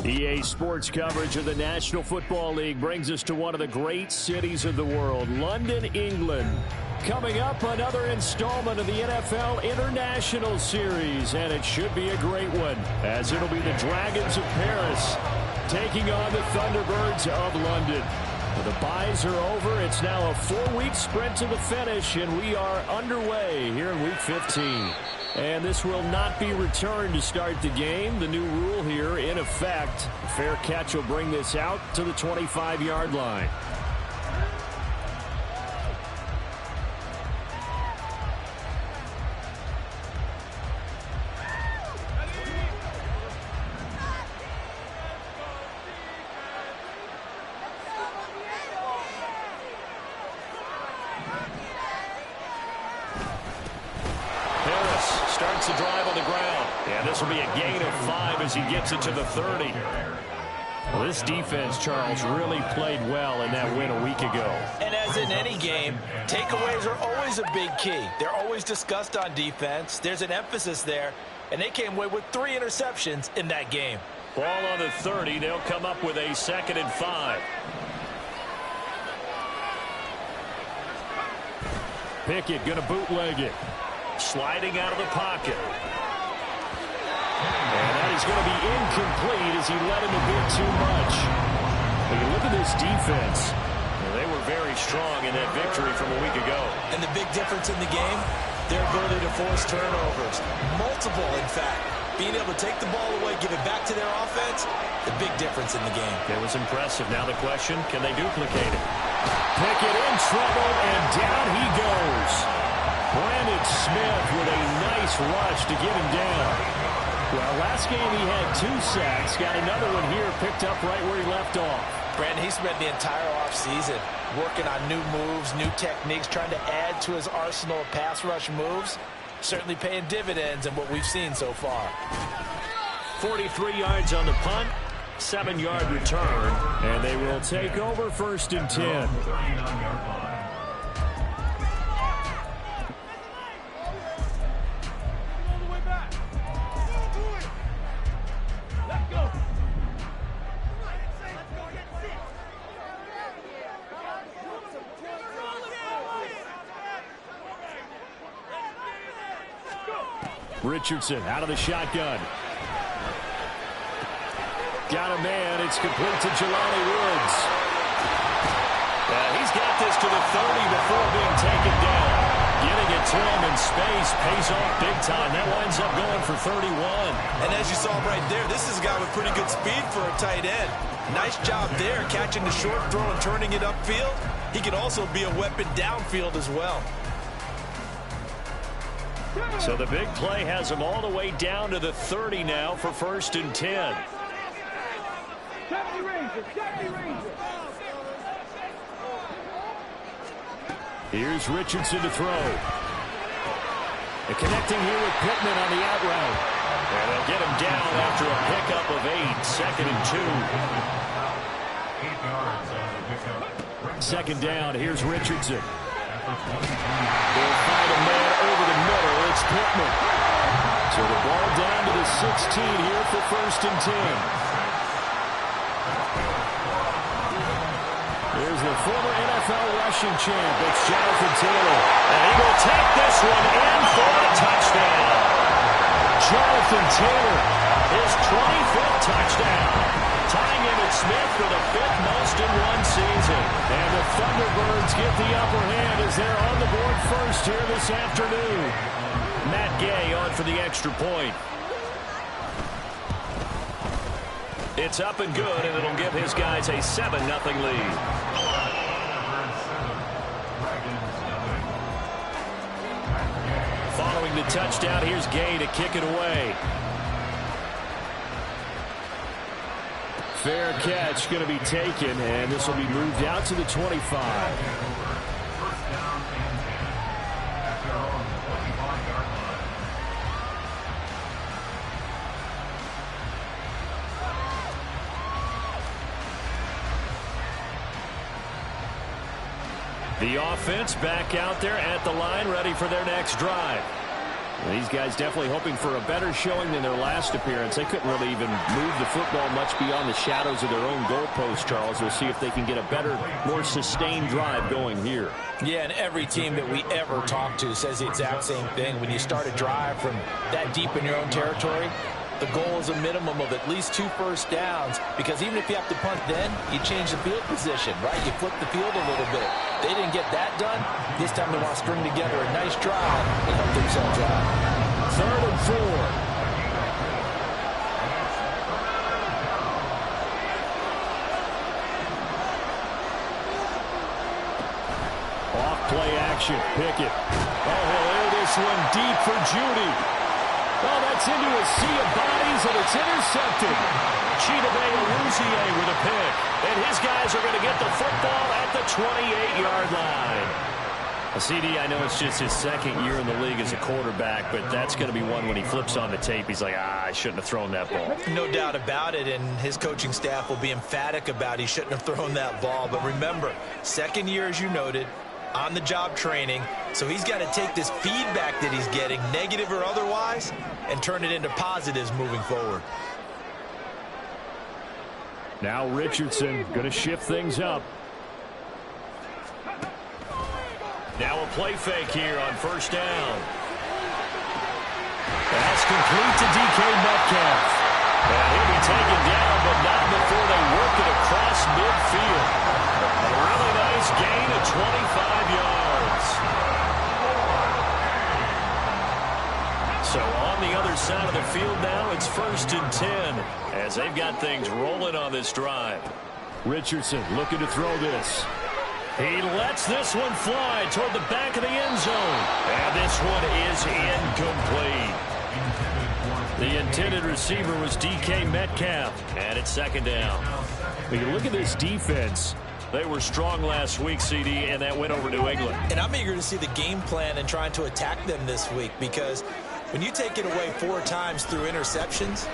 EA Sports coverage of the National Football League brings us to one of the great cities of the world, London, England. Coming up, another installment of the NFL International Series, and it should be a great one, as it'll be the Dragons of Paris taking on the Thunderbirds of London. The byes are over. It's now a 4-week sprint to the finish, and we are underway here in Week 15. And this will not be returned to start the game. The new rule here in effect. Fair catch will bring this out to the 25-yard line. Starts the drive on the ground. And this will be a gain of 5 as he gets it to the 30. Well, this defense, Charles, really played well in that win a week ago. And as in any game, takeaways are always a big key. They're always discussed on defense. There's an emphasis there. And they came away with 3 interceptions in that game. Ball on the 30. They'll come up with a 2nd and 5. Pickett going to bootleg it. Sliding out of the pocket. And that is going to be incomplete as he let him a bit too much. But you look at this defense. Well, they were very strong in that victory from a week ago. And the big difference in the game, their ability to force turnovers. Multiple, in fact. Being able to take the ball away, give it back to their offense, the big difference in the game. It was impressive. Now the question, can they duplicate it? Pickett in trouble, and down he goes. Brandon Smith with a nice rush to get him down. Well, last game he had 2 sacks. Got another one here picked up right where he left off. Brandon, he spent the entire offseason working on new moves, new techniques, trying to add to his arsenal of pass rush moves. Certainly paying dividends in what we've seen so far. 43 yards on the punt, 7-yard return. And they will take over 1st and 10. Richardson out of the shotgun. Got a man. It's complete to Jelani Woods. He's got this to the 30 before being taken down. Getting it to him in space pays off big time. That winds up going for 31. And as you saw right there, this is a guy with pretty good speed for a tight end. Nice job there, catching the short throw and turning it upfield. He can also be a weapon downfield as well. So the big play has him all the way down to the 30 now for 1st and 10. Here's Richardson to throw. And connecting here with Pittman on the out route. And they'll get him down after a pickup of 8. 2nd and 2. 2nd down. Here's Richardson. They'll find a man over the middle. It's Pittman. So the ball down to the 16 here for 1st and 10. There's the former NFL rushing champ. It's Jonathan Taylor. And he will take this one in for a touchdown. Jonathan Taylor, his 25th touchdown. Tying Emmitt Smith for the 5th most in one season. And the Thunderbirds get the upper hand as they're on the board first here this afternoon. Matt Gay on for the extra point. It's up and good, and it'll give his guys a 7-0 lead. Following the touchdown, here's Gay to kick it away. Fair catch going to be taken, and this will be moved out to the 25. The offense back out there at the line, ready for their next drive. These guys definitely hoping for a better showing than their last appearance. They couldn't really even move the football much beyond the shadows of their own goalpost, Charles. We'll see if they can get a better, more sustained drive going here. Yeah, and every team that we ever talk to says the exact same thing. When you start a drive from that deep in your own territory, the goal is a minimum of at least 2 first downs, because even if you have to punt then, you change the field position, right? You flip the field a little bit. They didn't get that done. This time they want to string together a nice drive and help themselves out. 3rd and 4. Off play action. Pickett. Oh, he'll air this one deep for Judy. Oh, that's into a sea of bodies, and it's intercepted. Chidobe Awuzie with a pick. And his guys are going to get the football at the 28-yard line. CD, I know it's just his 2nd year in the league as a quarterback, but that's going to be one when he flips on the tape. He's like, I shouldn't have thrown that ball. No doubt about it, and his coaching staff will be emphatic about he shouldn't have thrown that ball. But remember, 2nd year, as you noted, on-the-job training, so he's got to take this feedback that he's getting, negative or otherwise, and turn it into positives moving forward. Now Richardson going to shift things up. Now a play fake here on 1st down. That's complete to DK Metcalf. And he'll be taken down, but not before they work it across midfield. A really nice gain of 25 yards. So on the other side of the field now, it's 1st and 10 as they've got things rolling on this drive. Richardson looking to throw this. He lets this one fly toward the back of the end zone. And this one is incomplete. The intended receiver was DK Metcalf. And it's 2nd down. When you look at this defense, they were strong last week, CD, and that went over New England. And I'm eager to see the game plan and trying to attack them this week, because when you take it away 4 times through interceptions,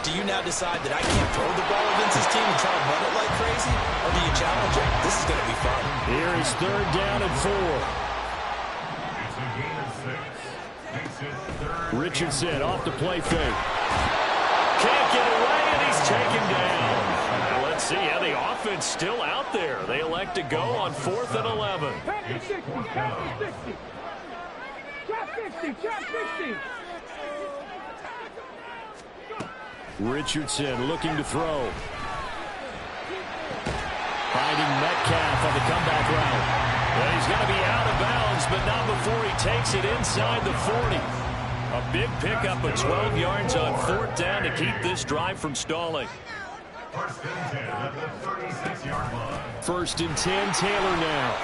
do you now decide that I can't throw the ball against this team and try to run it like crazy? Or do you challenge it? This is going to be fun. Here is 3rd down and 4. Richardson off the play fake. Can't get away, and he's taken down. Now let's see how the offense still out there. They elect to go on 4th and 11. Richardson looking to throw. Finding Metcalf on the comeback route. Well, he's going to be out of bounds, but not before he takes it inside the 40. A big pickup of 12 yards on 4th down to keep this drive from stalling. 1st and 10, Taylor now.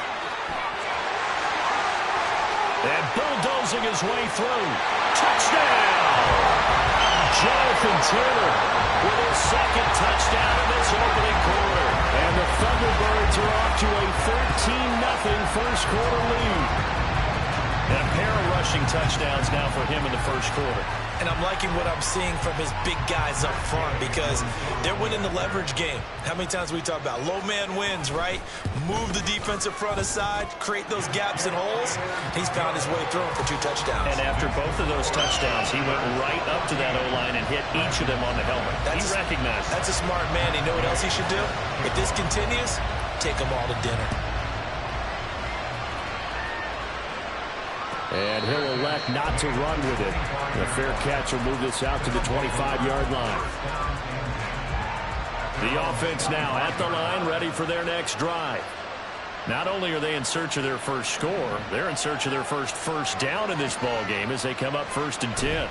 And bulldozing his way through. Touchdown! Jonathan Taylor with his 2nd touchdown in this opening quarter. And the Thunderbirds are off to a 13-0 first quarter lead. And a pair of rushing touchdowns now for him in the first quarter. And I'm liking what I'm seeing from his big guys up front, because they're winning the leverage game. How many times we talk about low man wins, right? Move the defensive front aside, create those gaps and holes. He's found his way through them for 2 touchdowns. And after both of those touchdowns, he went right up to that O-line and hit each of them on the helmet. He recognized it. That's a smart man. You know what else he should do? If this continues, take them all to dinner. And he'll elect not to run with it. The fair catch will move this out to the 25-yard line. The offense now at the line, ready for their next drive. Not only are they in search of their first score, they're in search of their first down in this ball game as they come up 1st and 10.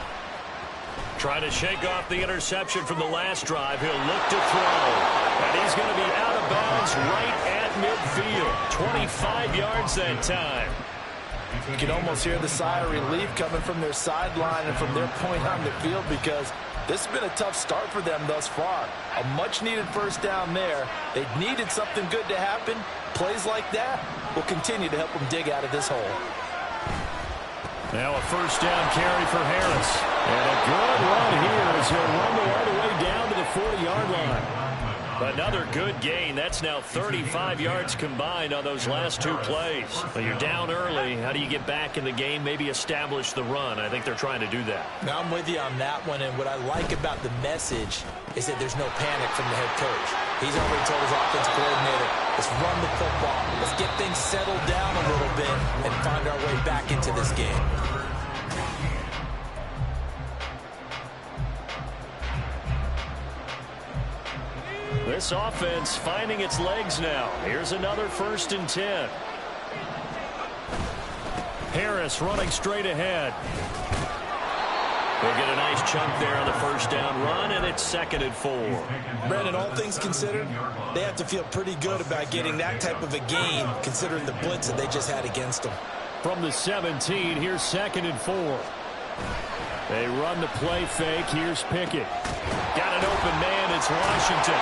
Trying to shake off the interception from the last drive. He'll look to throw. And he's going to be out of bounds right at midfield. 25 yards that time. You can almost hear the sigh of relief coming from their sideline and from their point on the field, because this has been a tough start for them thus far. A much-needed first down there. They needed something good to happen. Plays like that will continue to help them dig out of this hole. Now a first down carry for Harris. And a good run here as he'll rumble all the way down to the 40-yard line. Another good gain. That's now 35 yards combined on those last two plays. But you're down early. How do you get back in the game? Maybe establish the run. I think they're trying to do that. Now I'm with you on that one, and what I like about the message is that there's no panic from the head coach. He's already told his offensive coordinator, let's run the football. Let's get things settled down a little bit and find our way back into this game. This offense finding its legs now. Here's another 1st and 10. Harris running straight ahead. They'll get a nice chunk there on the 1st down run, and it's 2nd and 4. Brandon, all things considered, they have to feel pretty good about getting that type of a gain, considering the blitz that they just had against them. From the 17, here's 2nd and 4. They run the play fake. Here's Pickett. Got an open man. It's Washington.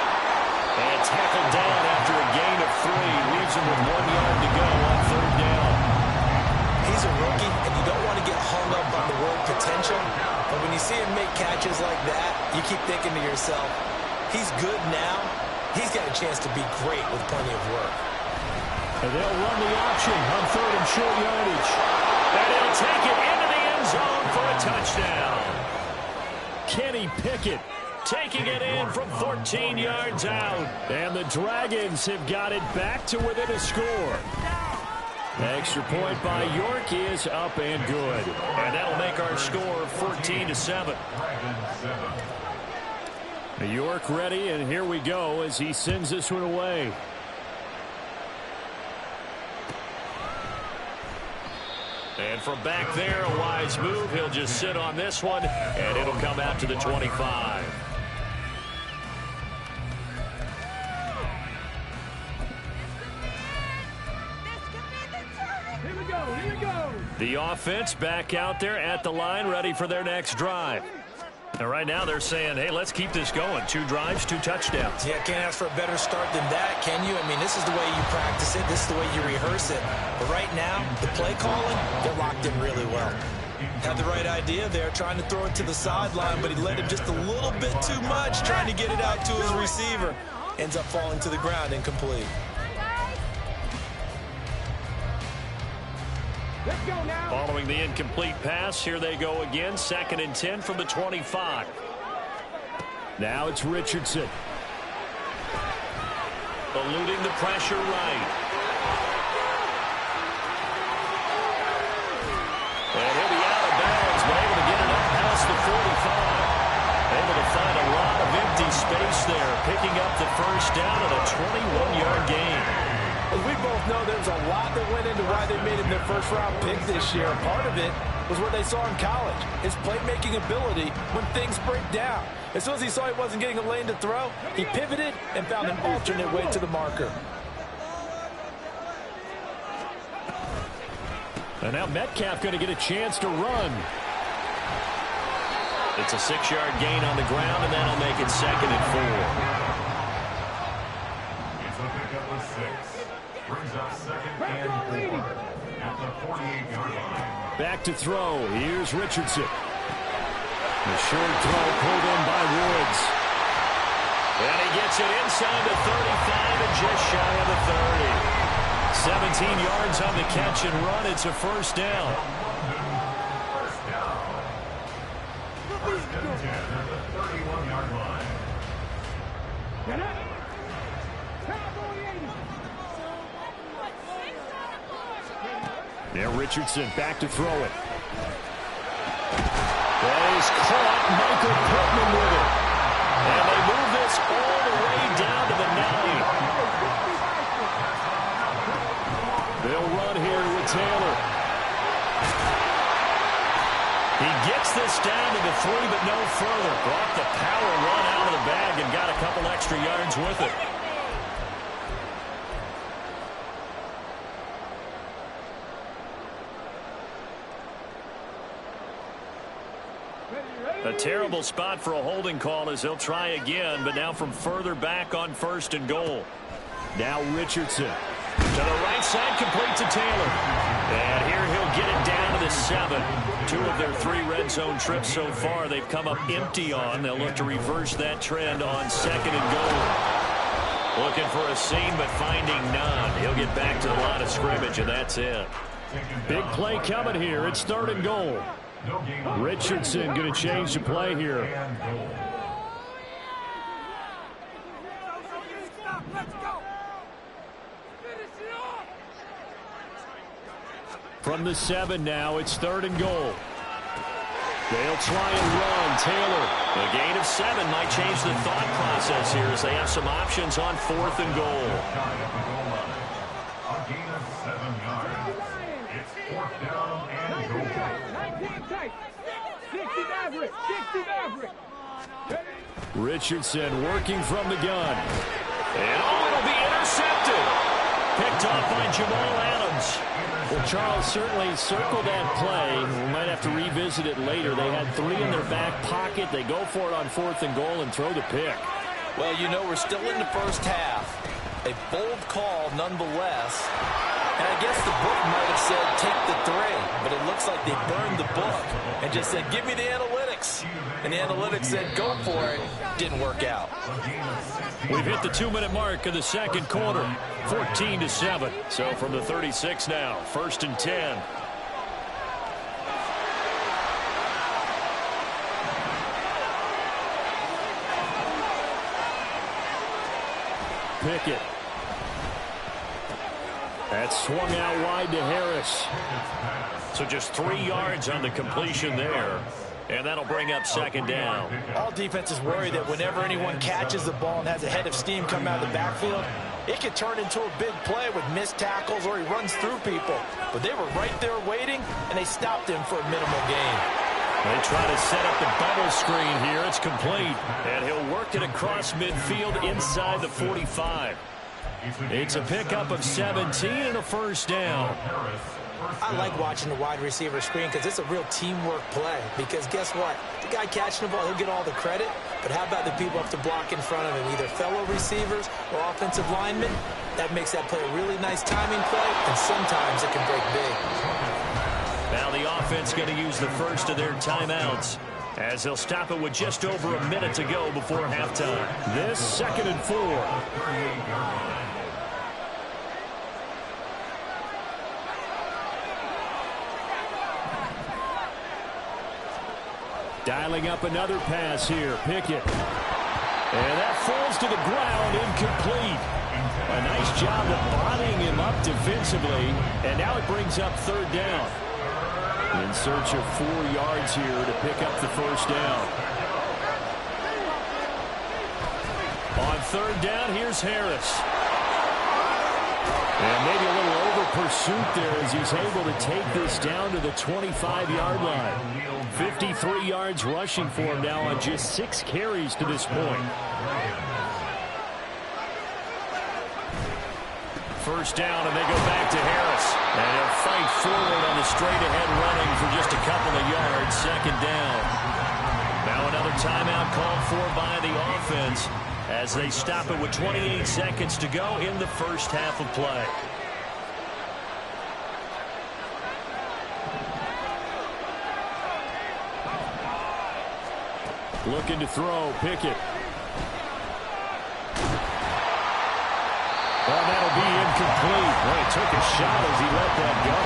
And tackled down after a gain of 3. Leaves him with 1 yard to go on 3rd down. He's a rookie, and you don't want to get hung up on the word potential. But when you see him make catches like that, you keep thinking to yourself, he's good now. He's got a chance to be great with plenty of work. And they'll run the option on 3rd and short yardage. And he'll take it into the end zone for a touchdown. Kenny Pickett taking it in from 14 yards out. And the Dragons have got it back to within a score. Extra point by York is up and good. And that'll make our score 14-7. York ready, and here we go as he sends this one away. And from back there, a wise move. He'll just sit on this one, and it'll come out to the 25. The offense back out there at the line, ready for their next drive. And right now they're saying, hey, let's keep this going. 2 drives, 2 touchdowns. Yeah, can't ask for a better start than that, can you? I mean, this is the way you practice it. This is the way you rehearse it. But right now, the play calling, they're locked in really well. Had the right idea there, trying to throw it to the sideline, but he led him just a little bit too much, trying to get it out to his receiver. Ends up falling to the ground incomplete. Following the incomplete pass, here they go again. 2nd and 10 from the 25. Now it's Richardson. Eluding the pressure right. And he'll be out of bounds, but able to get it up past the 45. Able to find a lot of empty space there, picking up the 1st down at a 21-yard gain. As we both know, there's a lot that went into why they made him their first-round pick this year. Part of it was what they saw in college, his playmaking ability when things break down. As soon as he saw he wasn't getting a lane to throw, he pivoted and found an alternate way to the marker. And now Metcalf going to get a chance to run. It's a 6-yard gain on the ground, and that'll make it 2nd and 4. It's a pickup of 6. Brings up 2nd and 4 at the 48-yard line. Back to throw. Here's Richardson. The short throw pulled in by Woods. And he gets it inside the 35 and just shy of the 30. 17 yards on the catch and run. It's a 1st down. First down. 1st and 10 at the 31-yard line. Now Richardson back to throw it. That is caught. Michael Pittman with it. And they move this all the way down to the 9. They'll run here with Taylor. He gets this down to the 3, but no further. Brought the power run out of the bag and got a couple extra yards with it. A terrible spot for a holding call as he'll try again, but now from further back on 1st and goal. Now Richardson. To the right side, complete to Taylor. And here he'll get it down to the 7. 2 of their 3 red zone trips so far they've come up empty on. They'll look to reverse that trend on 2nd and goal. Looking for a seam, but finding none. He'll get back to the line of scrimmage, and that's it. Big play coming here. It's 3rd and goal. Richardson going to change the play here. From the 7 now, it's 3rd and goal. They'll try and run. Taylor. A gain of 7 might change the thought process here as they have some options on 4th and goal. A gain of 7 yards. It's 4th down and goal. Richardson working from the gun. And it'll be intercepted. Picked off by Jamal Adams. Well, Charles certainly circled that play. We might have to revisit it later. They had 3 in their back pocket. They go for it on 4th and goal and throw the pick. Well, you know, we're still in the first half. A bold call nonetheless. And I guess the book might have said take the 3, but it looks like they burned the book and just said give me the analytics. And the analytics said go for it. Didn't work out. We've hit the 2-minute mark of the 2nd quarter. 14-7. So from the 36 now, 1st and 10. Pickett. That's swung out wide to Harris. So just 3 yards on the completion there. And that'll bring up 2nd down. All defenses worry that whenever anyone catches the ball and has a head of steam come out of the backfield, it could turn into a big play with missed tackles or he runs through people. But they were right there waiting, and they stopped him for a minimal gain. They try to set up the bubble screen here. It's complete. And he'll work it across midfield inside the 45. It's a pickup of 17 and a 1st down. I like watching the wide receiver screen because it's a real teamwork play. Because guess what? The guy catching the ball, he'll get all the credit. But how about the people up to block in front of him, either fellow receivers or offensive linemen? That makes that play a really nice timing play, and sometimes it can break big. Now the offense going to use the first of their timeouts as they'll stop it with just over a minute to go before halftime. This 2nd and 4. Dialing up another pass here. Pickett. And that falls to the ground, incomplete. A nice job of bodying him up defensively. And now it brings up 3rd down. In search of 4 yards here to pick up the 1st down. On 3rd down, here's Harris. And maybe a little over pursuit there as he's able to take this down to the 25-yard line. 53 yards rushing for him now on just 6 carries to this point. 1st down, and they go back to Harris. And he'll fight forward on the straight-ahead running for just a couple of yards. 2nd down. Now another timeout called for by the offense as they stop it with 28 seconds to go in the first half of play. Looking to throw, Pickett. Well, that'll be incomplete. Well, he took a shot as he let that go.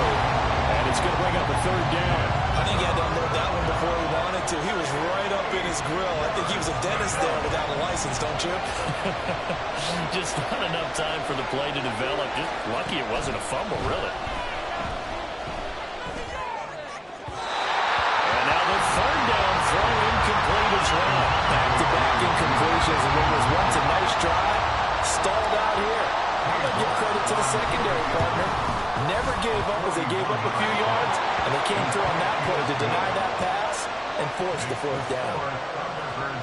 And it's going to bring up a 3rd down. I think he had to unload that one before he wanted to. He was right up in his grill. I think he was a dentist there without a license, don't you? Just not enough time for the play to develop. Just lucky it wasn't a fumble, really. And now the 3rd down throw incomplete as well. Back-to-back incompletions, and what was once a nice drive, stalled out here. I'm going to give credit to the secondary partner. Never gave up as they gave up a few yards, and they came through on that play to deny that pass and force the 4th down.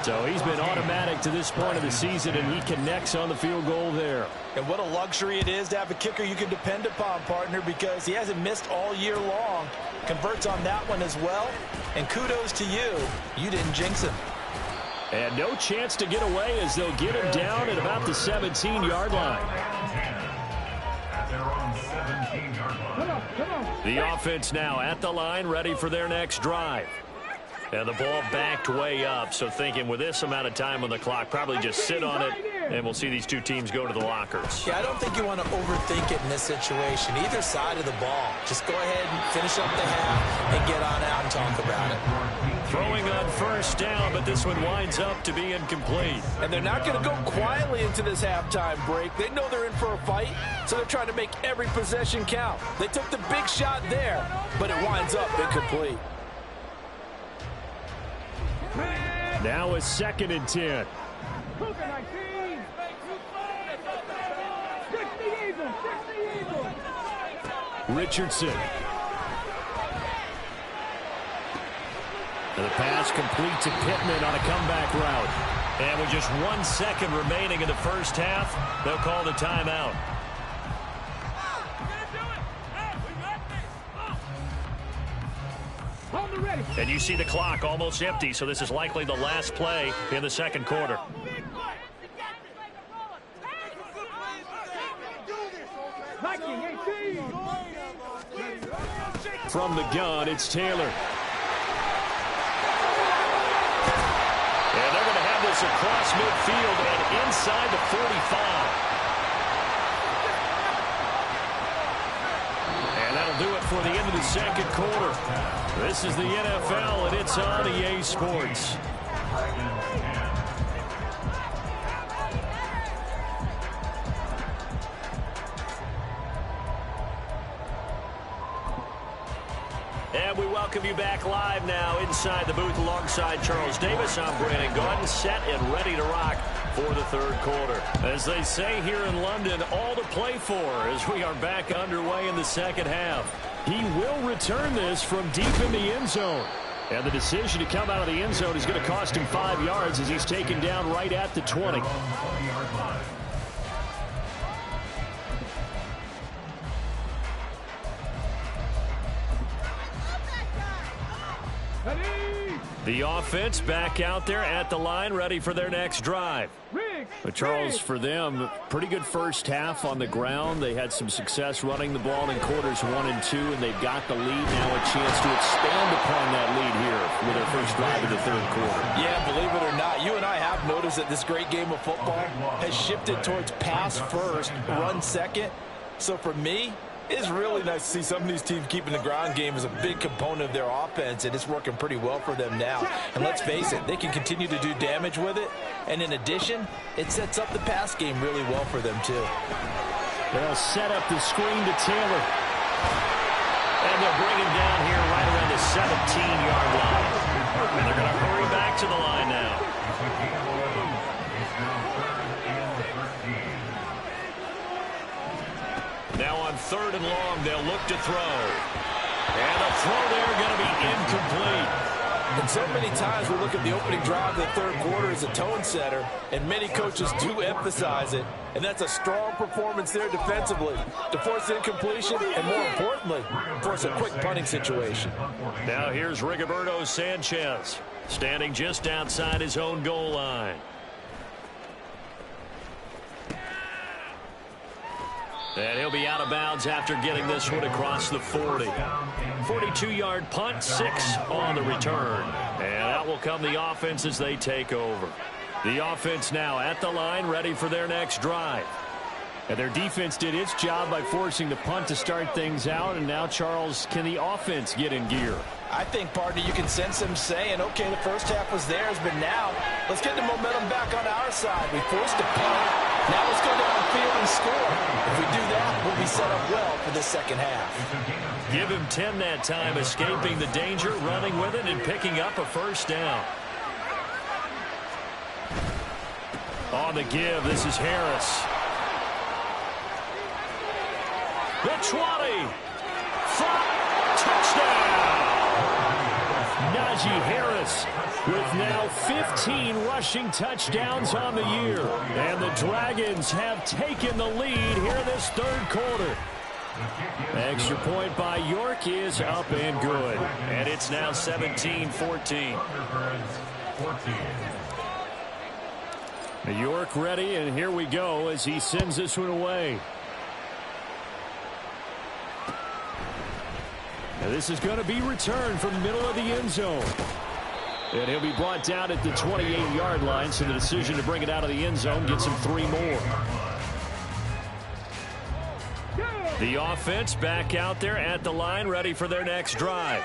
So he's been automatic to this point of the season, and he connects on the field goal there. And what a luxury it is to have a kicker you can depend upon, partner, because he hasn't missed all year long. Converts on that one as well. And kudos to you. You didn't jinx him. And no chance to get away as they'll get him down at about the 17-yard line. The offense now at the line, ready for their next drive. And the ball backed way up, so thinking with this amount of time on the clock, probably just sit on it And we'll see these two teams go to the lockers. Yeah, I don't think you want to overthink it in this situation. Either side of the ball. Just go ahead and finish up the half and get on out and talk about it. Throwing on first down, but this one winds up to be incomplete. And they're not going to go quietly into this halftime break. They know they're in for a fight, so they're trying to make every possession count. They took the big shot there, but it winds up incomplete. Now a 2nd and 10. Richardson. And the pass complete to Pittman on a comeback route. And with just 1 second remaining in the first half, they'll call the timeout. And you see the clock almost empty, so this is likely the last play in the second quarter. From the gun, it's Taylor. And they're going to have this across midfield and inside the 45. And that'll do it for the end of the second quarter. This is the NFL, and it's on EA Sports. And we welcome you back live now inside the booth alongside Charles Davis. I'm Brandon Gaudin, set and ready to rock for the third quarter. As they say here in London, all to play for as we are back underway in the second half. He will return this from deep in the end zone. And the decision to come out of the end zone is going to cost him 5 yards as he's taken down right at the 20. The offense back out there at the line, ready for their next drive. But Charles, for them, pretty good first half on the ground. They had some success running the ball in quarters 1 and 2, and they've got the lead now, a chance to expand upon that lead here with their first drive of the third quarter. Yeah, believe it or not, you and I have noticed that this great game of football has shifted towards pass first, run second. So for me, it's really nice to see some of these teams keeping the ground game as a big component of their offense, and it's working pretty well for them now. And let's face it, they can continue to do damage with it. And in addition, it sets up the pass game really well for them, too. They'll set up the screen to Taylor. And they'll bring him down here right around the 17-yard line. And they're going to hurry back to the line now. Now on 3rd and long, they'll look to throw. And the throw there going to be incomplete. And so many times we look at the opening drive of the third quarter as a tone setter, and many coaches do emphasize it. And that's a strong performance there defensively to force incompletion and, more importantly, force a quick punting situation. Now here's Rigoberto Sanchez standing just outside his own goal line. And he'll be out of bounds after getting this one across the 40. 42-yard punt, 6 on the return. And out will come the offense as they take over. The offense now at the line, ready for their next drive. And their defense did its job by forcing the punt to start things out. And now, Charles, can the offense get in gear? I think, partner, you can sense them saying, okay, the first half was theirs, but now let's get the momentum back on our side. We forced a punt. Now let's go downfield and score. If we do that, we'll be set up well for the second half. Give him 10 that time, escaping the danger, running with it, and picking up a first down. On the give, this is Harris. The 20. Touchdown! Najee Harris with now 15 rushing touchdowns on the year. And the Dragons have taken the lead here in this third quarter. Extra point by York is up and good. And it's now 17-14. York ready, and here we go as he sends this one away. Now this is going to be returned from the middle of the end zone. And he'll be brought down at the 28-yard line, so the decision to bring it out of the end zone gets him 3 more. The offense back out there at the line, ready for their next drive.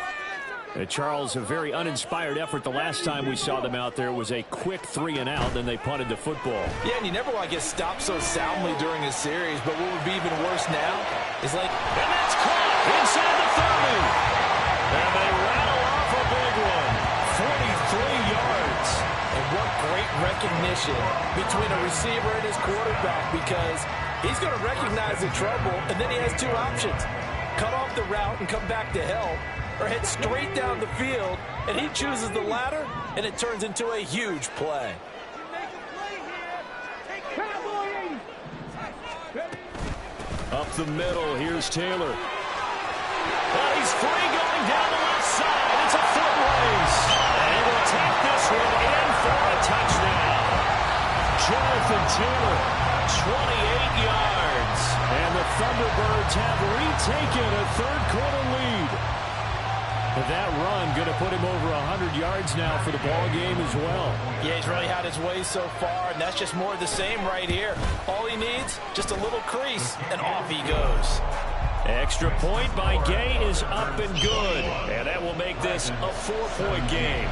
Charles, a very uninspired effort the last time we saw them out there. It was a quick 3-and-out, then they punted the football. Yeah, and you never want to get stopped so soundly during a series, but what would be even worse now is like... And that's caught inside the 30. And they rattle off a big one. 43 yards. And what great recognition between a receiver and his quarterback, because he's going to recognize the trouble, and then he has 2 options. Cut off the route and come back to help, or head straight down the field, and he chooses the latter, and it turns into a huge play. Up the middle, here's Taylor. Well, he's free going down the left side. It's a foot race. And he will take this one in for a touchdown. Jonathan Taylor, 28 yards. And the Thunderbirds have retaken a third-quarter lead. That run going to put him over 100 yards now for the ball game as well. Yeah, he's really had his way so far, and that's just more of the same right here. All he needs, just a little crease, and off he goes. Extra point by Gay is up and good. And that will make this a 4-point game.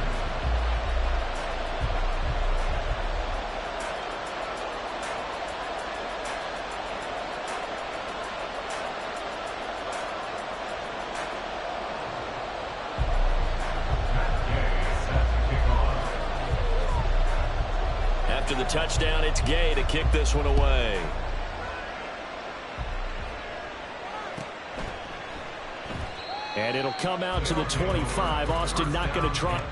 After the touchdown, it's Gay to kick this one away. And it'll come out to the 25. Austin not going to try.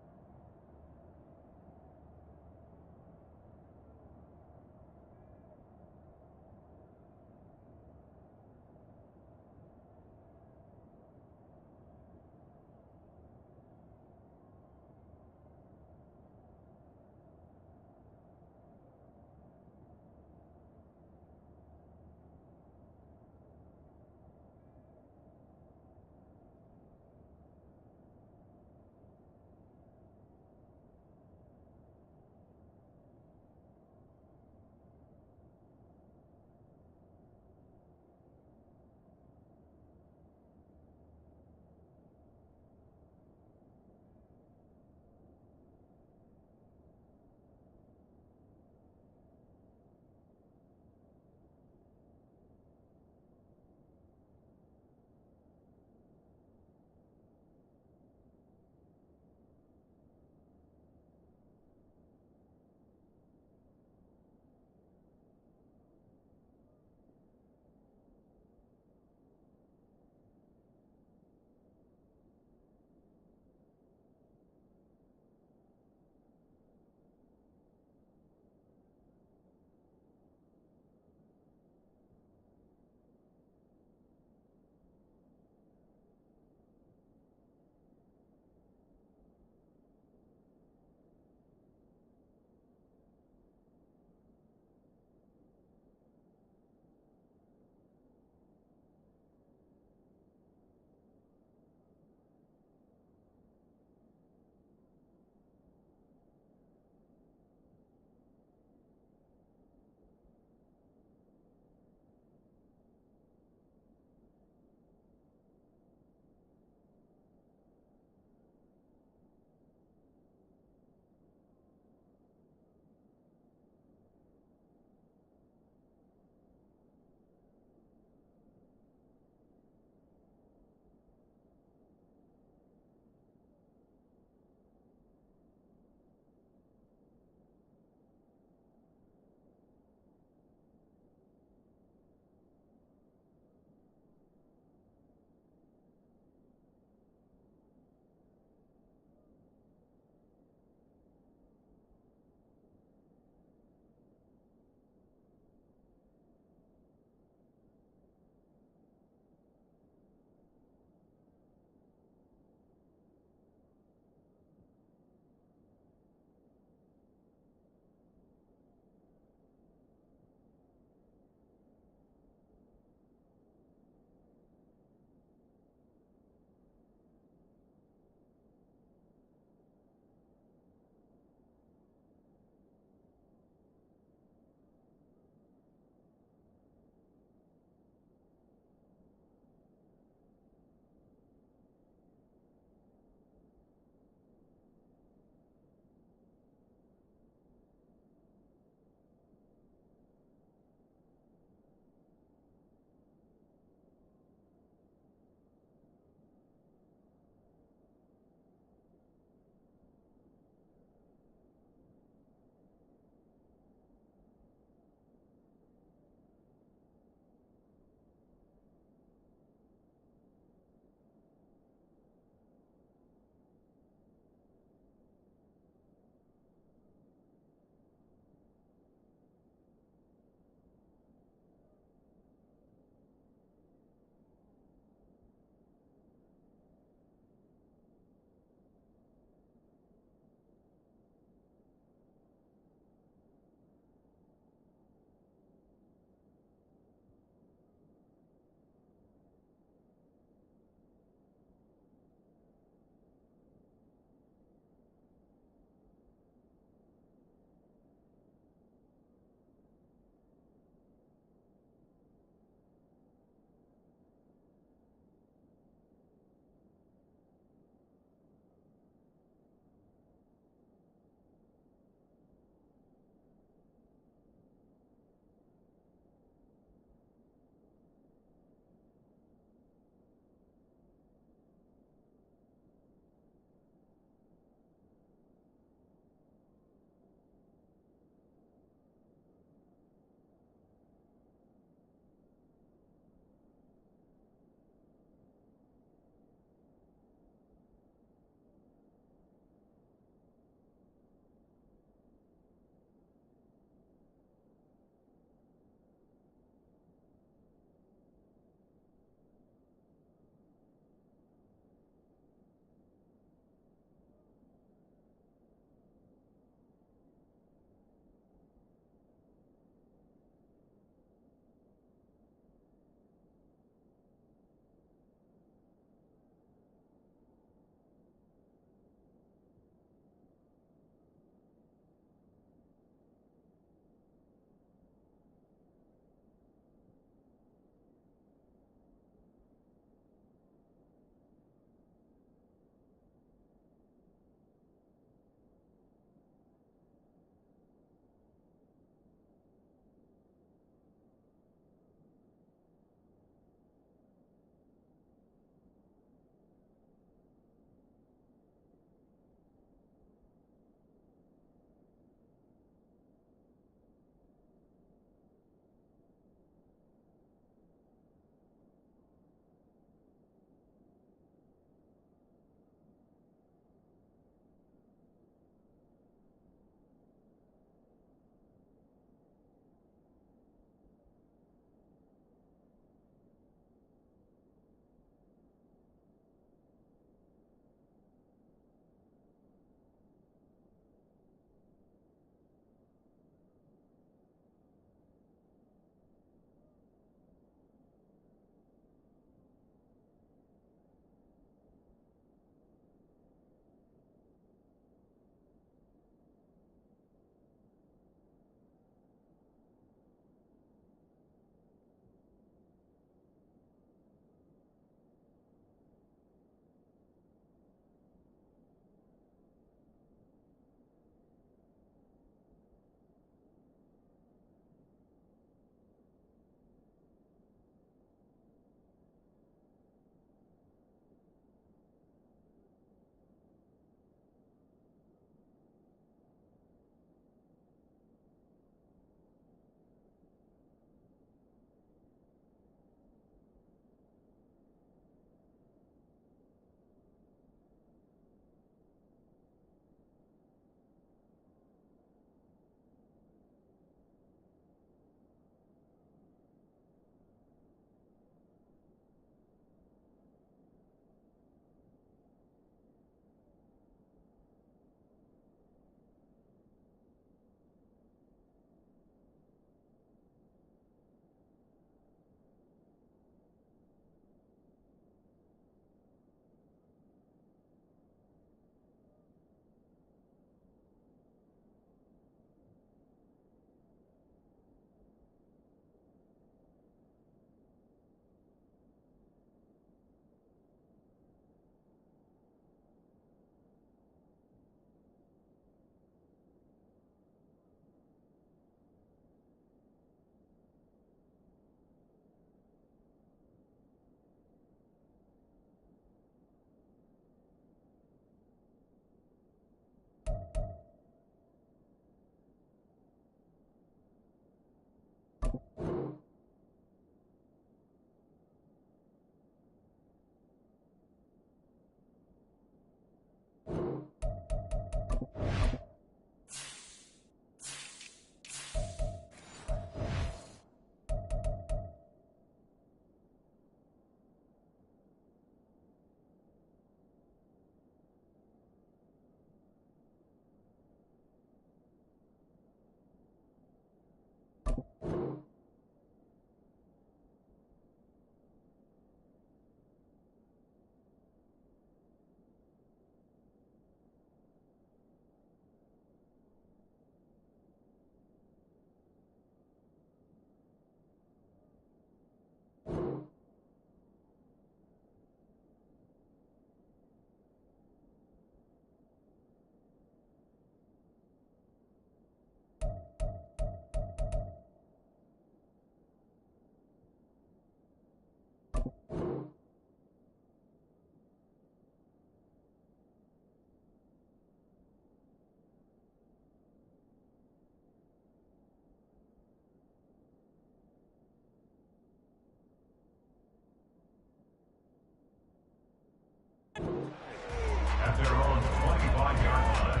At their own 25-yard line.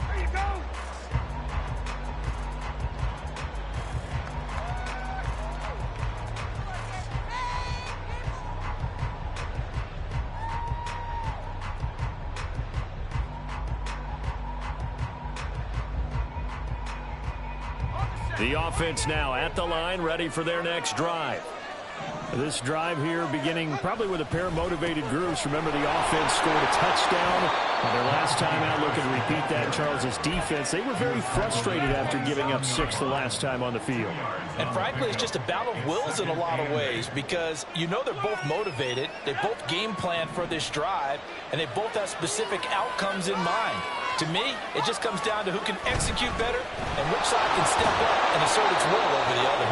There you go. The offense now at the line, ready for their next drive. This drive here beginning probably with a pair of motivated groups. Remember, the offense scored a touchdown on their last time out. Looking to repeat that. Charles's defense, they were very frustrated after giving up 6 the last time on the field. And frankly, it's just a battle of wills in a lot of ways because you know they're both motivated. They both game plan for this drive, and they both have specific outcomes in mind. To me, it just comes down to who can execute better and which side can step up and assert its will over the other.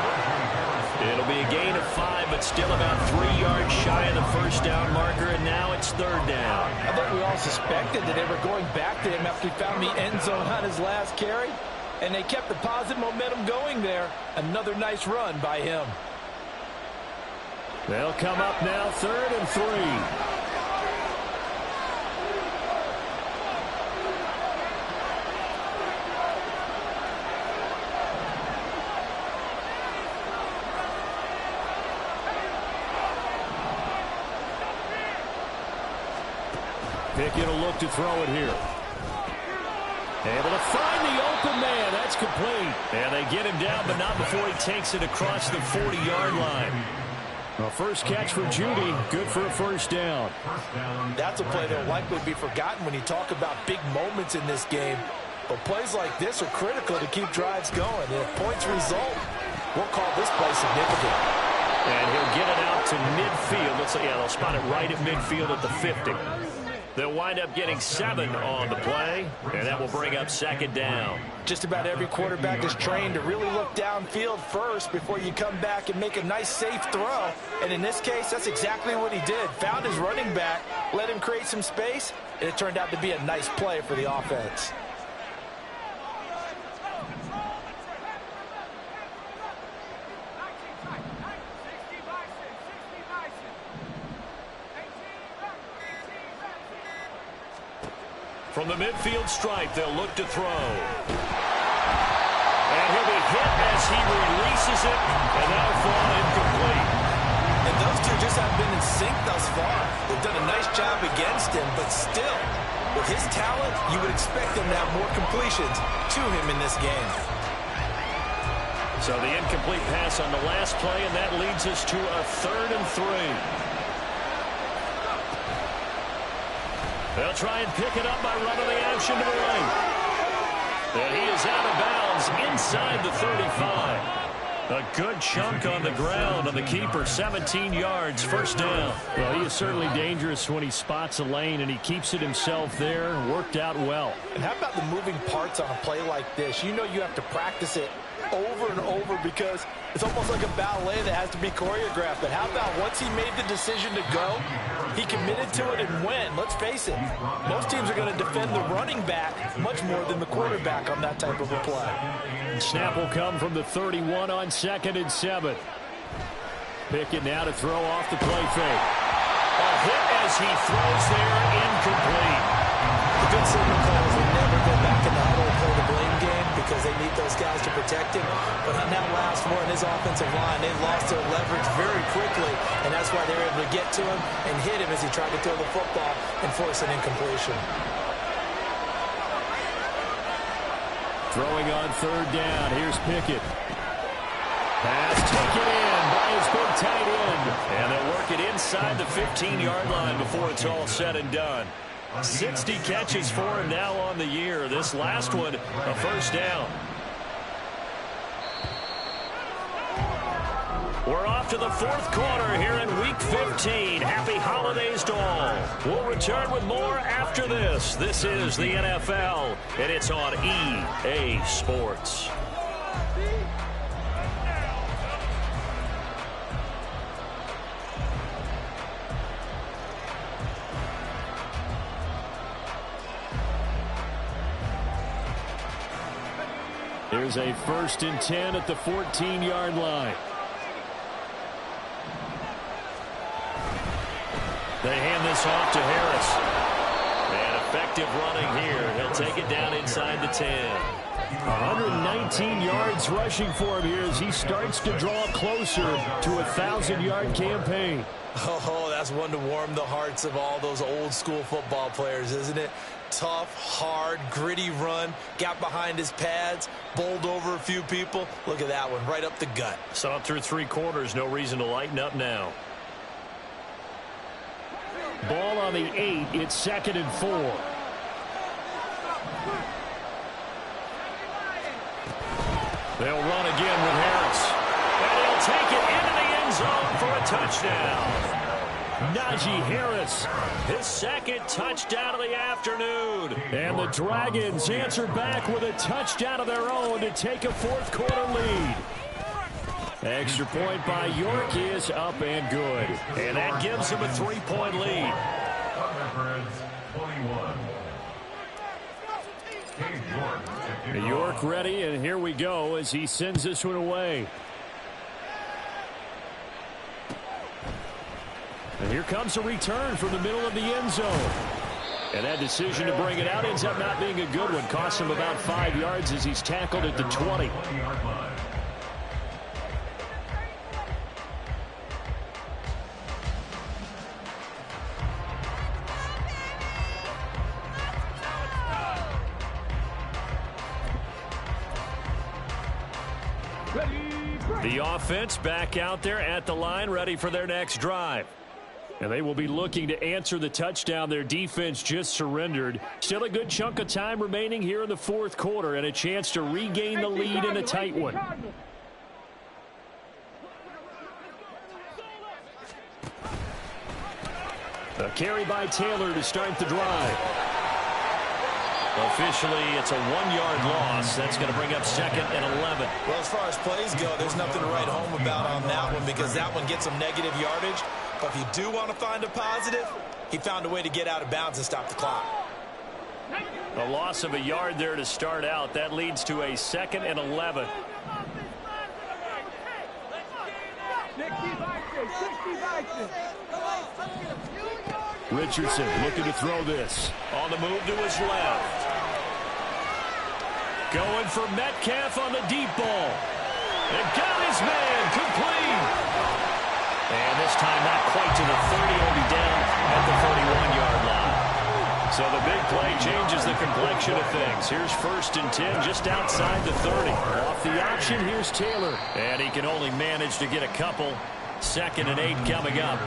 It'll be a gain of 5, but still about 3 yards shy of the first down marker, and now it's 3rd down. I think we all suspected that they were going back to him after he found the end zone on his last carry, and they kept the positive momentum going there. Another nice run by him. They'll come up now, 3rd and 3. Pickett will look to throw it here. Able to find the open man. That's complete. And they get him down, but not before he takes it across the 40-yard line. A first catch for Judy. Good for a first down. That's a play that will likely be forgotten when you talk about big moments in this game. But plays like this are critical to keep drives going. And if points result, we'll call this play significant. And he'll get it out to midfield. Let's say, they'll spot it right at midfield at the 50. They'll wind up getting 7 on the play, and that will bring up 2nd down. Just about every quarterback is trained to really look downfield first before you come back and make a nice, safe throw. And in this case, that's exactly what he did. Found his running back, let him create some space, and it turned out to be a nice play for the offense. From the midfield stripe, they'll look to throw. And he'll be hit as he releases it, and that'll fall incomplete. And those two just haven't been in sync thus far. They've done a nice job against him, but still, with his talent, you would expect him to have more completions to him in this game. So the incomplete pass on the last play, and that leads us to a 3rd and 3. They'll try and pick it up by running the action to the right. And he is out of bounds inside the 35. A good chunk on the ground on the keeper, 17 yards, first down. Well, he is certainly dangerous when he spots a lane, and he keeps it himself there. Worked out well. And how about the moving parts on a play like this? You know you have to practice it over and over because it's almost like a ballet that has to be choreographed. But how about once he made the decision to go, he committed to it and went. Let's face it, most teams are going to defend the running back much more than the quarterback on that type of a play. Snap will come from the 31 on 2nd and 7. Pickett now to throw off the play fake. A hit as he throws there, incomplete. The good signal calls will never go back in the huddle and play the blame game because they need those guys to protect him. But on that last one, his offensive line, they lost their leverage very quickly, and that's why they were able to get to him and hit him as he tried to throw the football and force an incompletion. Throwing on 3rd down. Here's Pickett. Pass taken in by his big tight end. And they'll work it inside the 15-yard line before it's all said and done. 60 catches for him now on the year. This last one, a first down. We're off to the 4th quarter here in Week 15. Happy holidays to all. We'll return with more after this. This is the NFL, and it's on EA Sports. Here's a 1st and 10 at the 14-yard line. They hand this off to Harris. And effective running here. He'll take it down inside the 10. 119 yards rushing for him here as he starts to draw closer to a 1,000-yard campaign. Oh, that's one to warm the hearts of all those old school football players, isn't it? Tough, hard, gritty run, got behind his pads, bowled over a few people. Look at that one, right up the gut. Saw it through 3 quarters, no reason to lighten up now. Ball on the 8, it's 2nd and 4. They'll run again with Harris. And he'll take it into the end zone for a touchdown. Najee Harris, His 2nd touchdown of the afternoon. and the Dragons answer back with a touchdown of their own to take a 4th quarter lead. Extra point by York is up and good. And that gives him a 3-point lead. York ready, and here we go as he sends this one away. And here comes a return from the middle of the end zone. And that decision to bring it out ends up not being a good one. Costs him about 5 yards as he's tackled at the 20. The offense back out there at the line, ready for their next drive. And they will be looking to answer the touchdown their defense just surrendered. Still a good chunk of time remaining here in the 4th quarter and a chance to regain the lead in a tight one. A carry by Taylor to start the drive. Officially, it's a 1-yard loss. That's going to bring up 2nd and 11. Well, as far as plays go, there's nothing to write home about on that one because that one gets some negative yardage. But if you do want to find a positive, he found a way to get out of bounds and stop the clock. A loss of a yard there to start out. That leads to a 2nd and 11. Richardson looking to throw this. On the move to his left. Going for Metcalf on the deep ball. And got his man complete. And this time not quite to the 30. He'll be down at the 41-yard line. So the big play changes the complexion of things. Here's 1st and 10 just outside the 30. Off the option, here's Taylor. And he can only manage to get a couple. 2nd and 8 coming up.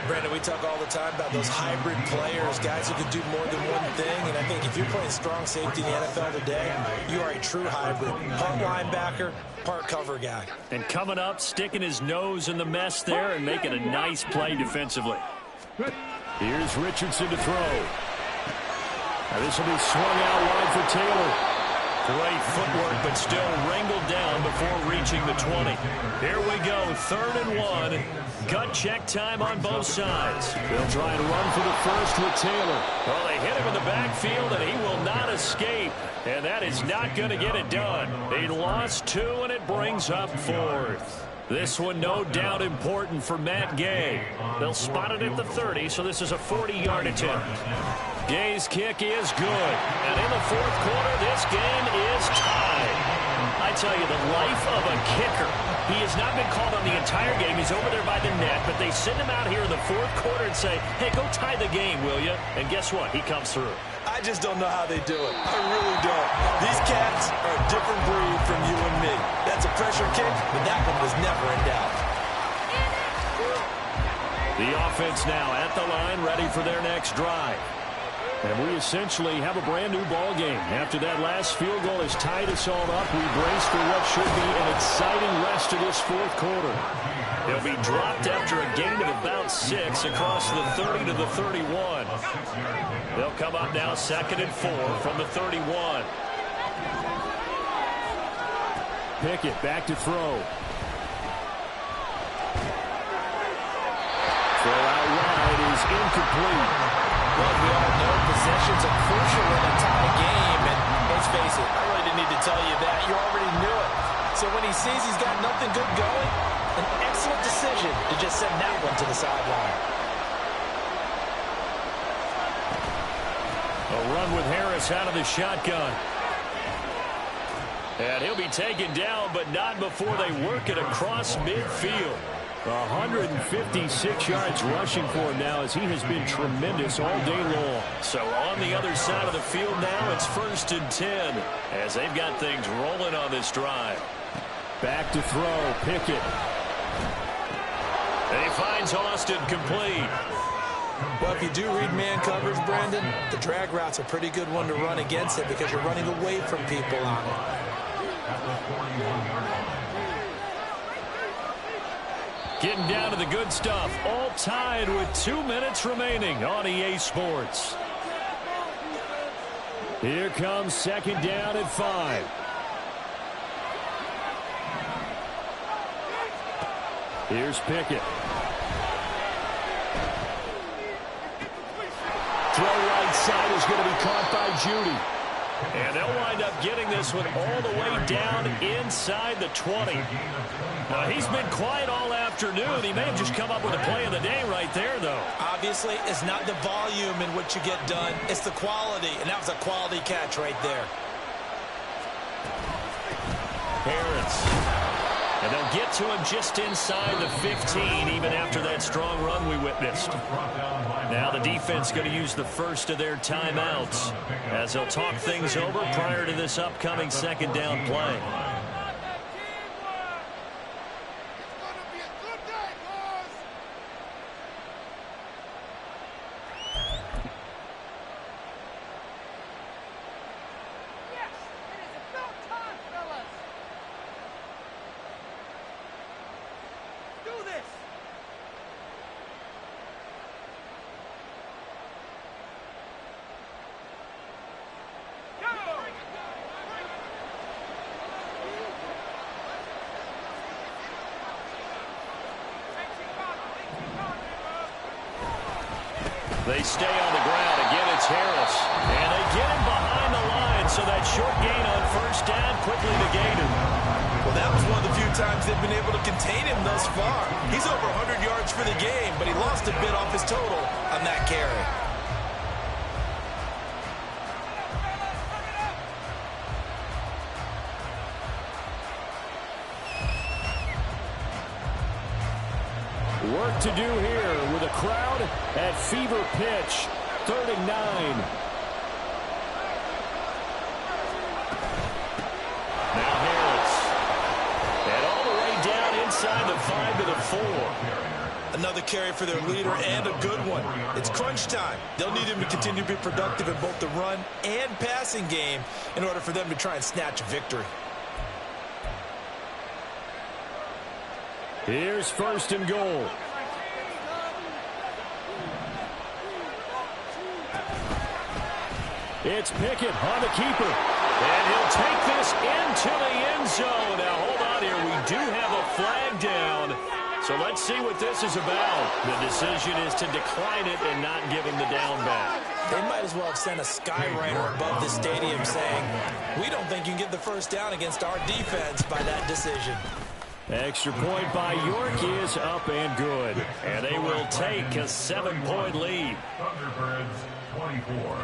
Brandon, we talk all the time about those hybrid players, guys who can do more than one thing. And I think if you're playing strong safety in the NFL today, you are a true hybrid. Part linebacker, part cover guy. And coming up, sticking his nose in the mess there and making a nice play defensively. Here's Richardson to throw. Now this will be swung out wide for Taylor. Great footwork, but still wrangled down before reaching the 20. Here we go, 3rd and 1. Gut check time on both sides. They'll try and run for the first with Taylor. Well, they hit him in the backfield, and he will not escape. And that is not going to get it done. He lost 2, and it brings up 4th. This one no doubt important for Matt Gay. They'll spot it at the 30, so this is a 40-yard attempt. Gay's kick is good. And in the 4th quarter, this game is tied. I tell you, the life of a kicker. He has not been called on the entire game. He's over there by the net, but they send him out here in the 4th quarter and say, hey, go tie the game, will you? And guess what? He comes through. I just don't know how they do it. I really don't. These cats are a different breed from you and me. That's a pressure kick, but that one was never in doubt. The offense now at the line, ready for their next drive. And we essentially have a brand-new ball game. After that last field goal has tied us all up, we brace for what should be an exciting rest of this 4th quarter. He'll be dropped after a gain of about 6 across the 30 to the 31. They'll come up now 2nd and 4 from the 31. Pickett back to throw. Throw out wide is incomplete. Well, we all know possessions are crucial in a tie game, and let's face it, I really didn't need to tell you that. You already knew it. So when he sees he's got nothing good going, an excellent decision to just send that one to the sideline. A run with Harris out of the shotgun. And he'll be taken down, but not before they work it across midfield. 156 yards rushing for him now as he has been tremendous all day long. So on the other side of the field now, it's 1st and 10 as they've got things rolling on this drive. Back to throw, Pickett. And he finds Austin complete. Well, if you do read man coverage, Brandon, the drag route's a pretty good one to run against it because you're running away from people on it. Getting down to the good stuff. All tied with 2 minutes remaining on EA Sports. Here comes 2nd down at 5. Here's Pickett. Throw right side is going to be caught by Judy. And they'll wind up getting this one all the way down inside the 20. Now, he's been quiet all afternoon. He may have just come up with a play of the day right there, though. Obviously, it's not the volume in which you get done. It's the quality, and that was a quality catch right there. Harris. And they'll get to him just inside the 15, even after that strong run we witnessed. Now the defense going to use the first of their timeouts as they'll talk things over prior to this upcoming 2nd down play. They stay on the ground. Again, it's Harris. And they get him behind the line, so that short gain on 1st down quickly negated. Well, that was one of the few times they've been able to contain him thus far. He's over 100 yards for the game, but he lost a bit off his total on that carry. Work to do here with a crowd at fever pitch. 3rd and 9. Now Harris. And all the way down inside the 5 to the 4. Another carry for their leader and a good one. It's crunch time. They'll need him to continue to be productive in both the run and passing game in order for them to try and snatch a victory. Here's 1st and goal. It's Pickett on the keeper. And he'll take this into the end zone. Now, hold on here. We do have a flag down. So let's see what this is about. The decision is to decline it and not give him the down back. They might as well have sent a skywriter above the stadium saying, we don't think you can get the first down against our defense by that decision. Extra point by York is up and good. And they will take a 7-point lead. Thunderbirds 24.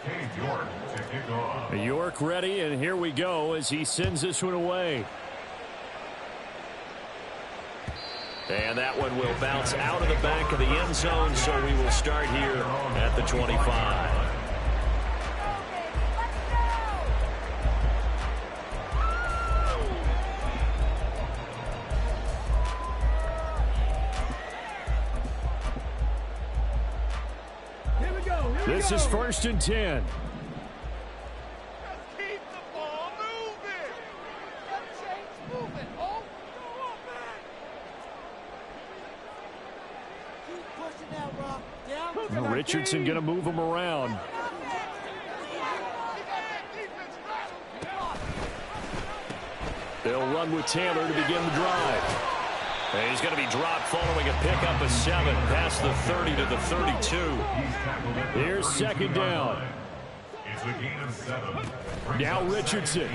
Dave York to kick off. York ready, and here we go as he sends this one away. And that one will bounce out of the back of the end zone, so we will start here at the 25. This is 1st and 10. Keep the ball moving. Change moving. Oh, go on, man. Keep pushing that rock down. Richardson going to move him around. They'll run with Taylor to begin the drive. And he's going to be dropped following a pickup of 7 past the 30 to the 32. Here's 2nd down. It's a gain of 7. Now Richardson.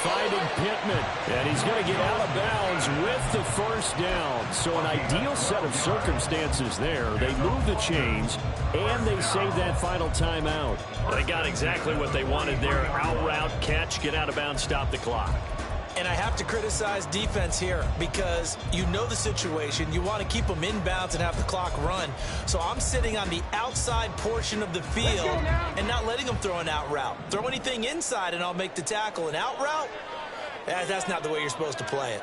Finding Pittman. And he's going to get out of bounds with the first down. So an ideal set of circumstances there. They move the chains, and they save that final timeout. They got exactly what they wanted there. Out route, catch, get out of bounds, stop the clock. And I have to criticize defense here because you know the situation. You want to keep them inbounds and have the clock run. So I'm sitting on the outside portion of the field and not letting them throw an out route. Throw anything inside and I'll make the tackle. An out route? That's not the way you're supposed to play it.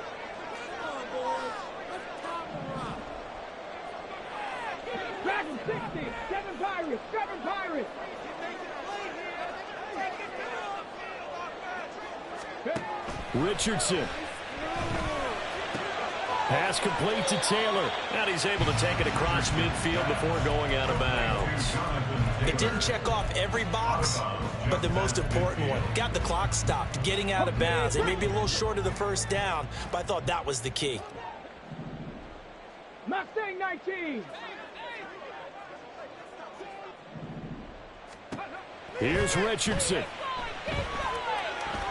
Dragon 60. 7 Pirates. 7 Pirates. Richardson. Pass complete to Taylor. And he's able to take it across midfield before going out of bounds. It didn't check off every box, but the most important one. Got the clock stopped, getting out of bounds. It may be a little short of the first down, but I thought that was the key. Mustang 19. Here's Richardson.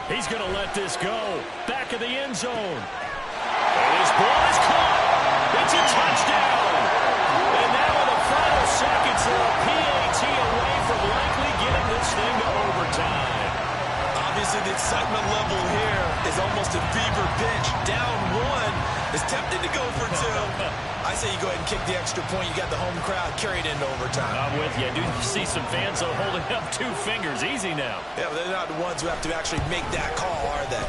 He's going to let this go. Back of the end zone. And his ball is caught. It's a touchdown. And now in the final seconds, they're a PAT away from likely getting this thing to overtime. Obviously, the excitement level here is almost a fever pitch. Down 1 is tempted to go for 2. I say you go ahead and kick the extra point. You got the home crowd carried into overtime. I'm with you. I do see some fans holding up 2 fingers. Easy now. Yeah, but they're not the ones who have to actually make that call, are they?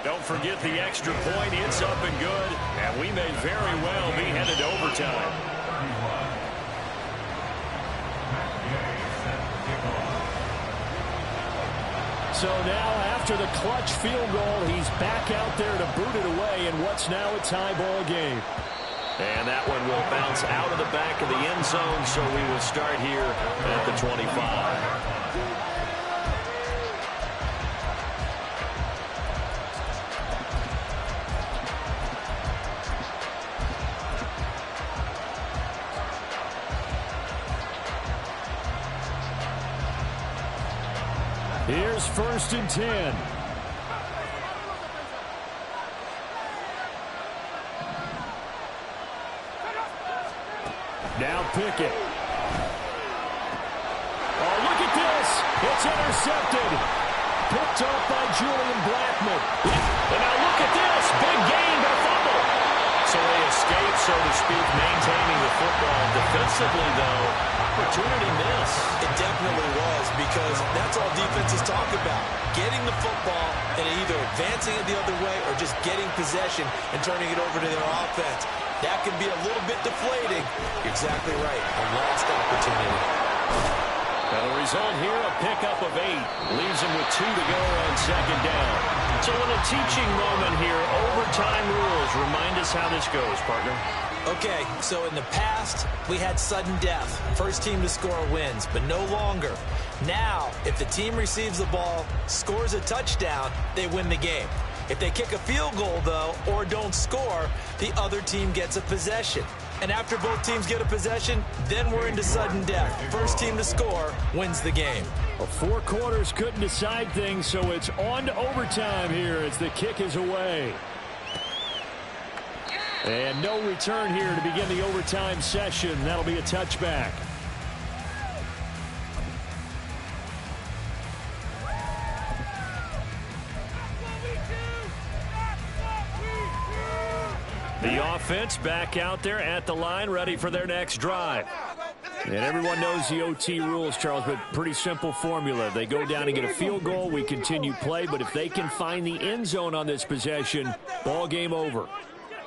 Don't forget the extra point. It's up and good. And we may very well be headed to overtime. So now after the clutch field goal, he's back out there to boot it away in what's now a tie ball game. And that one will bounce out of the back of the end zone, so we will start here at the 25. Here's 1st and 10. Now Pickett. Oh, look at this. It's intercepted. Picked up by Julian Blackmon. And now look at this. Big gain, but fumble. So they escape, so to speak, maintaining the football. Defensively, though, opportunity miss. It definitely was, because that's all defenses talk about. Getting the football and either advancing it the other way or just getting possession and turning it over to their offense. That can be a little bit deflating. You're exactly right. A lost opportunity. Now the result here, a pickup of 8. Leaves him with 2 to go on 2nd down. So in a teaching moment here, overtime rules. Remind us how this goes, partner. Okay, so in the past, we had sudden death. First team to score wins, but no longer. Now, if the team receives the ball, scores a touchdown, they win the game. If they kick a field goal, though, or don't score, the other team gets a possession. And after both teams get a possession, then we're into sudden death. First team to score wins the game. Well, 4 quarters couldn't decide things, so it's on to overtime here as the kick is away. And no return here to begin the overtime session. That'll be a touchback. The offense back out there at the line, ready for their next drive. And everyone knows the OT rules, Charles, but pretty simple formula. They go down and get a field goal, we continue play, but if they can find the end zone on this possession, ball game over.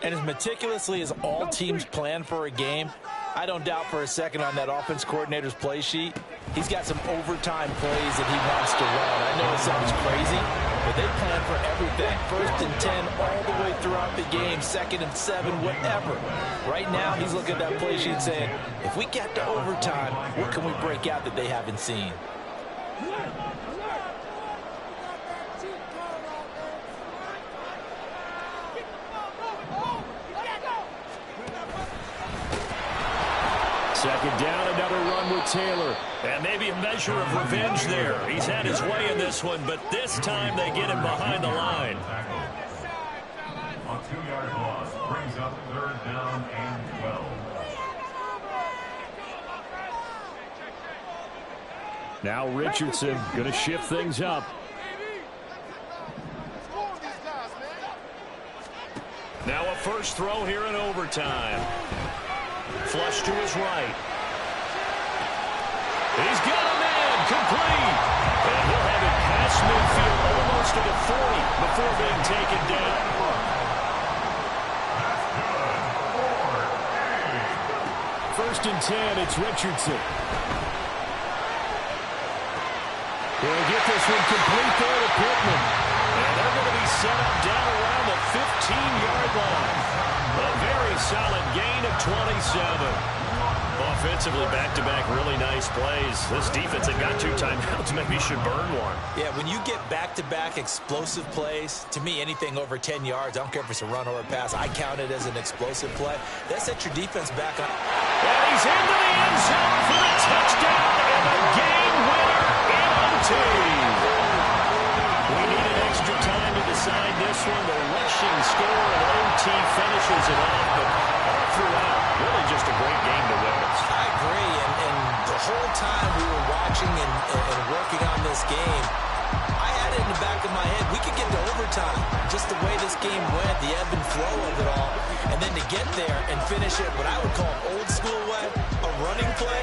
And as meticulously as all teams plan for a game, I don't doubt for a second on that offense coordinator's play sheet, he's got some overtime plays that he wants to run. I know it sounds crazy, but they plan for everything. 1st and 10 all the way throughout the game, 2nd and 7, whatever. Right now, he's looking at that play sheet saying, if we get to overtime, what can we break out that they haven't seen? Second down, another run with Taylor. And maybe a measure of revenge there. He's had his way in this one, but this time they get him behind the line. A 2-yard loss brings up 3rd down and 12. Now Richardson going to shift things up. Now a first throw here in overtime. Flush to his right. He's got a man complete. And he'll have it past midfield almost to the 40 before being taken down. First and 10, it's Richardson. He'll get this one complete there to Pittman. And they're going to be set up down around the 15-yard line. A very solid gain of 27. Offensively, back-to-back really nice plays. This defense had got 2 timeouts. Maybe should burn one. Yeah, when you get back-to-back explosive plays, to me, anything over 10 yards, I don't care if it's a run or a pass, I count it as an explosive play. That sets your defense back on. And he's into the end zone for the touchdown and the game winner in OT. We need an extra time to decide this one. The rushing score and OT finishes it off, but all throughout, really just a great game to witness. I agree, and the whole time we were watching and working on this game, I had it in the back of my head. We could get to overtime. Just the way this game went, the ebb and flow of it all, and then to get there and finish it what I would call an old school way, a running play.